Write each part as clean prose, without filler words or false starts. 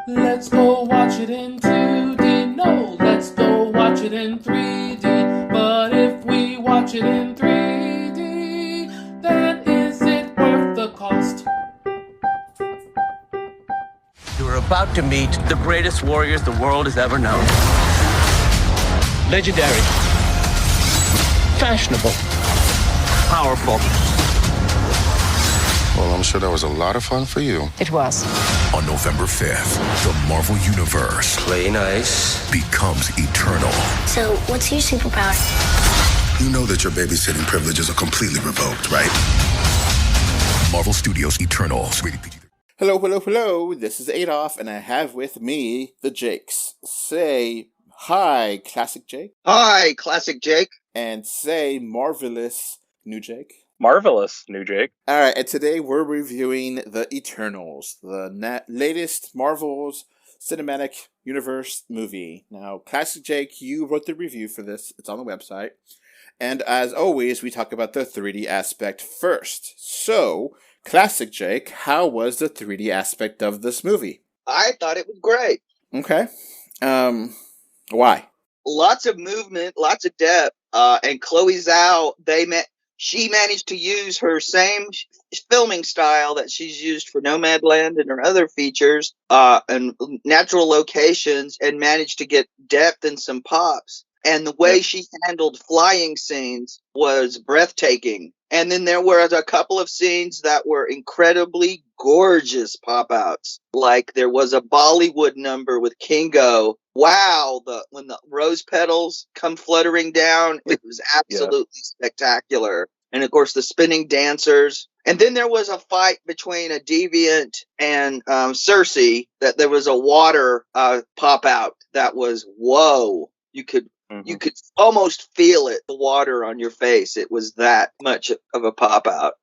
Let's go watch it in 2D. No, let's go watch it in 3D. But if we watch it in 3D, then is it worth the cost? You're about to meet the greatest warriors the world has ever known. Legendary. Fashionable. Powerful. Well, I'm sure that was a lot of fun for you. It was. On November 5th, the Marvel Universe Play nice. becomes eternal. So, what's your superpower? You know that your babysitting privileges are completely revoked, right? Marvel Studios Eternals. Rated PG. Hello, hello, hello. This is Adolf, and I have with me the Jakes. Say hi, Classic Jake. Hi, Classic Jake. And say marvelous New Jake. Marvelous, New Jake. All right, and today we're reviewing The Eternals, the latest Marvel's Cinematic Universe movie. Now, Classic Jake, you wrote the review for this. It's on the website. And as always, we talk about the 3D aspect first. So, Classic Jake, how was the 3D aspect of this movie? I thought it was great. Okay. Why? Lots of movement, lots of depth. And Chloe Zhao, she managed to use her same filming style that she's used for Nomadland and her other features, and natural locations, and managed to get depth and some pops. And the way she handled flying scenes was breathtaking. And then there were a couple of scenes that were incredibly gorgeous pop-outs. Like there was a Bollywood number with Kingo. Wow, when the rose petals come fluttering down, it was absolutely spectacular. And of course, the spinning dancers. And then there was a fight between a deviant and Cersei. That there was a water pop-out that was whoa. You could almost feel it, the water on your face. It was that much of a pop-out.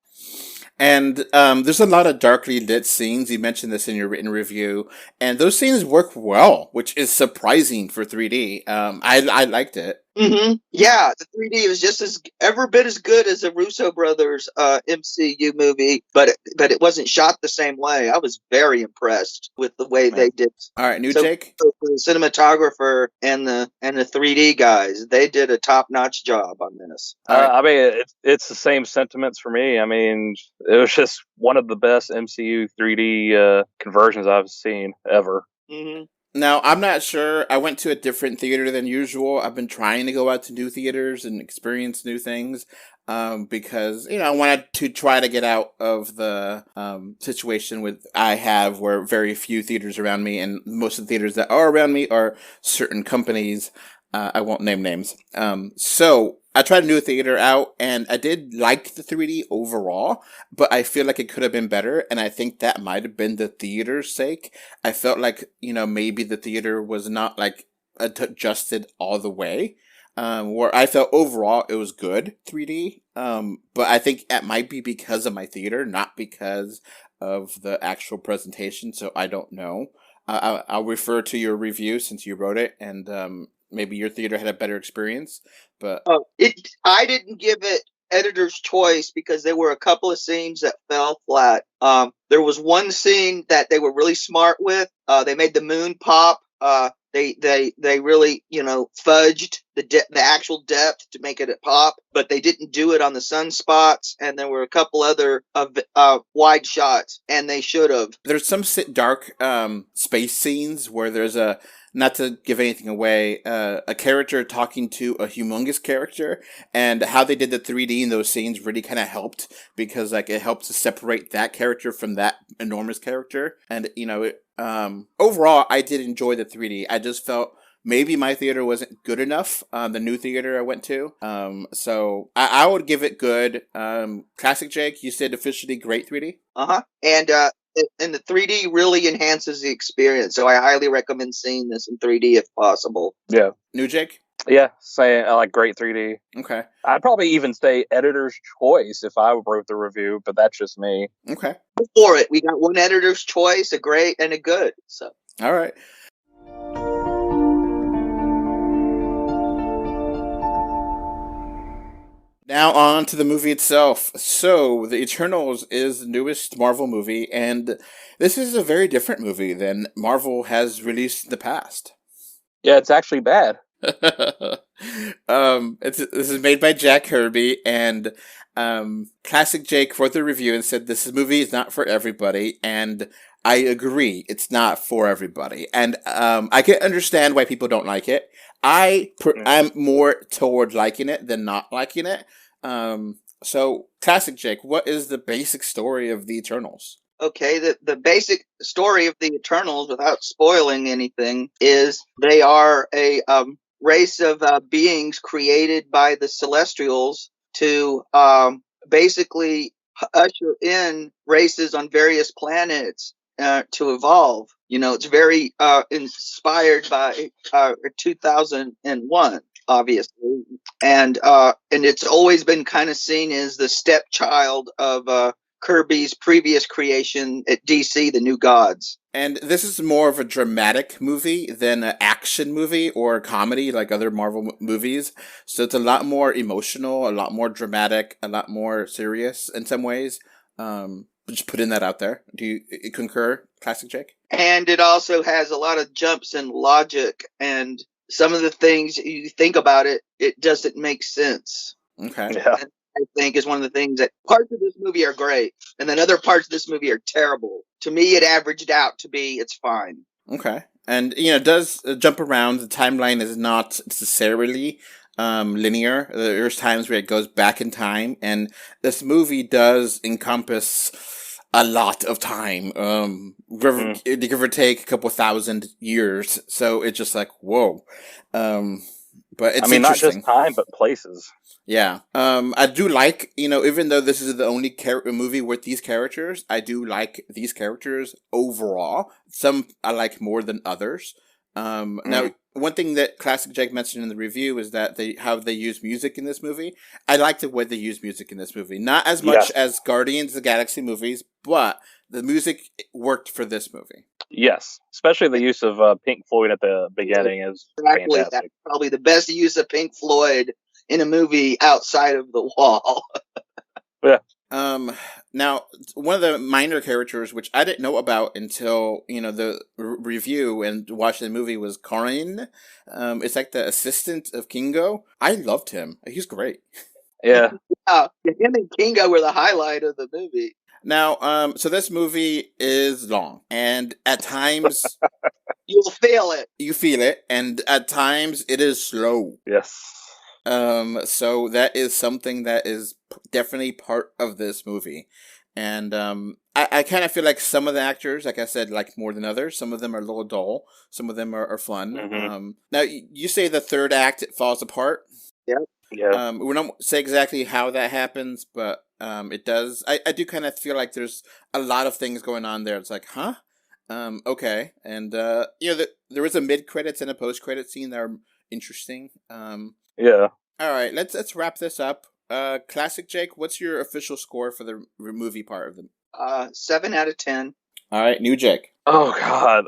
And there's a lot of darkly lit scenes. You mentioned this in your written review. And those scenes work well, which is surprising for 3D. I liked it. Mm-hmm. Yeah, the 3D was just every bit as good as the Russo brothers MCU movie, but it wasn't shot the same way. I was very impressed with the way they did. All right, Jake. So the cinematographer and the 3D guys, they did a top-notch job on this. I mean, it's the same sentiments for me. I mean, it was just one of the best MCU 3D conversions I've seen ever. Mm-hmm. Now, I'm not sure. I went to a different theater than usual. I've been trying to go out to new theaters and experience new things because, I wanted to try to get out of the situation I have where very few theaters around me, and most of the theaters that are around me are certain companies. I won't name names. So I tried a new theater out, and I did like the 3D overall, but I feel like it could have been better, and I think that might have been the theater's sake. I felt like, maybe the theater was not, adjusted all the way, where I felt overall it was good 3D, but I think it might be because of my theater, not because of the actual presentation, so I don't know. I'll refer to your review since you wrote it, and maybe your theater had a better experience, but I didn't give it editor's choice because there were a couple of scenes that fell flat. There was one scene that they were really smart with. They made the moon pop. They really fudged the actual depth to make it a pop, but they didn't do it on the sunspots. And there were a couple other wide shots, and they should have. There's some dark space scenes where there's not to give anything away, a character talking to a humongous character, and how they did the 3D in those scenes really kind of helped because it helps to separate that character from that enormous character. And overall, I did enjoy the 3D. I just felt maybe my theater wasn't good enough. The new theater I went to, so I would give it good. Classic Jake, you said officially great 3D. And the 3D really enhances the experience, so I highly recommend seeing this in 3D if possible. Yeah. New Jake? Yeah, I like great 3D. Okay. I'd probably even say editor's choice if I wrote the review, but that's just me. Okay. For it, we got one editor's choice, a great and a good. So. All right. Now on to the movie itself. So, The Eternals is the newest Marvel movie, and this is a very different movie than Marvel has released in the past. Yeah, it's actually bad. This is made by Jack Kirby, and Classic Jake wrote the review and said this movie is not for everybody, and I agree, it's not for everybody, and I can understand why people don't like it. I'm more toward liking it than not liking it. So Classic Jake, what is the basic story of the Eternals? Okay, the basic story of the Eternals, without spoiling anything, is they are a race of beings created by the Celestials to basically usher in races on various planets to evolve. You know, it's very inspired by 2001, obviously, and it's always been kind of seen as the stepchild of Kirby's previous creation at DC, The New Gods. And this is more of a dramatic movie than an action movie or a comedy like other Marvel movies. So it's a lot more emotional, a lot more dramatic, a lot more serious in some ways. Just putting that out there. Do you concur, Classic Jake? And it also has a lot of jumps in logic, and some of the things you think about it doesn't make sense. Okay. Yeah. And I think is one of the things that parts of this movie are great, and then other parts of this movie are terrible. To me, it averaged out to be it's fine. Okay. And, it does jump around. The timeline is not necessarily linear. There's times where it goes back in time, and this movie does encompass a lot of time. Give or take a couple thousand years. So it's just like, whoa. But it's not just time, but places. Yeah. I do like, even though this is the only movie with these characters, I do like these characters overall. Some I like more than others. Now, one thing that Classic Jake mentioned in the review is that how they use music in this movie. I like the way they use music in this movie. Not as much as Guardians of the Galaxy movies, but the music worked for this movie. Yes, especially the use of Pink Floyd at the beginning is fantastic. That's probably the best use of Pink Floyd in a movie outside of The Wall. Yeah. Now, one of the minor characters, which I didn't know about until, the review and watching the movie, was Corin. It's like the assistant of Kingo. I loved him. He's great. Yeah. Yeah, him and Kingo were the highlight of the movie. Now, so this movie is long, and at times you'll feel it. You feel it, and at times it is slow. Yes. So that is something that is definitely part of this movie. And I kind of feel like some of the actors, like I said, like more than others. Some of them are a little dull. Some of them are fun. Mm-hmm. Now, you say the third act, it falls apart. Yeah. Yeah. We don't say exactly how that happens, but it does. I do kind of feel like there's a lot of things going on there. It's like, huh? Okay. And, there is a mid-credits and a post-credit scene that are interesting. Yeah. All right, let's wrap this up. Classic Jake, what's your official score for the movie part of the 7 out of 10. All right, new Jake. Oh God.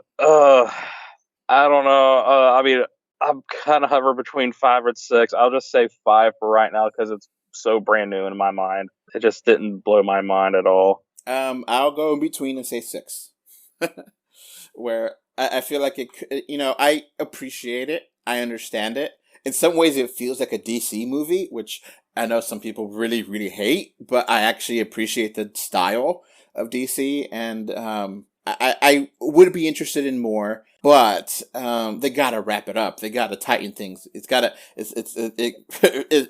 I don't know. I'm kind of hover between 5 or 6. I'll just say 5 for right now because it's so brand new in my mind. It just didn't blow my mind at all. I'll go in between and say 6. Where I feel like it, I appreciate it. I understand it. In some ways, it feels like a DC movie, which I know some people really, really hate, but I actually appreciate the style of DC, and I would be interested in more, but they gotta wrap it up. They gotta tighten things. It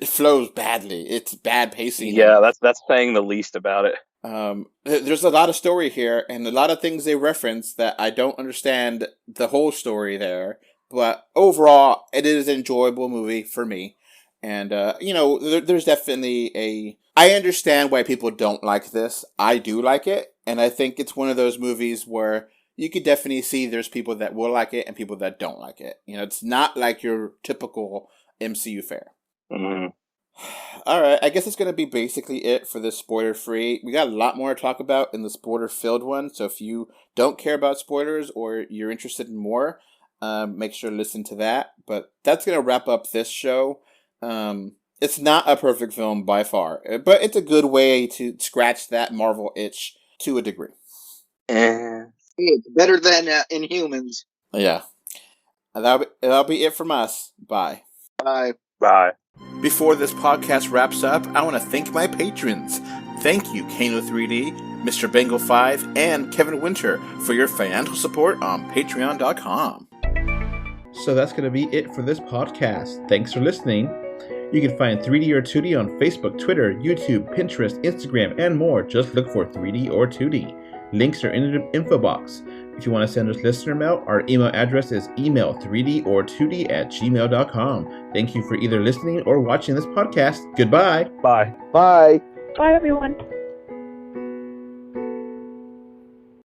flows badly. It's bad pacing. Yeah, that's saying the least about it. There's a lot of story here, and a lot of things they reference that I don't understand the whole story there. But overall, it is an enjoyable movie for me. And, there's definitely I understand why people don't like this. I do like it. And I think it's one of those movies where you could definitely see there's people that will like it and people that don't like it. It's not like your typical MCU fare. Mm-hmm. All right. I guess it's going to be basically it for this spoiler-free. We got a lot more to talk about in the spoiler-filled one. So if you don't care about spoilers or you're interested in more, make sure to listen to that. But that's going to wrap up this show. It's not a perfect film by far, but it's a good way to scratch that Marvel itch to a degree. It's better than Inhumans. Yeah. That'll be it from us. Bye. Bye. Bye. Before this podcast wraps up, I want to thank my patrons. Thank you, Kano3D, Mr. Bengal 5, and Kevin Winter for your financial support on Patreon.com. So that's going to be it for this podcast. Thanks for listening. You can find 3D or 2D on Facebook, Twitter, YouTube, Pinterest, Instagram, and more. Just look for 3D or 2D. Links are in the info box. If you want to send us listener mail, our email address is email3dortwo@gmail.com. Thank you for either listening or watching this podcast. Goodbye. Bye. Bye. Bye, everyone.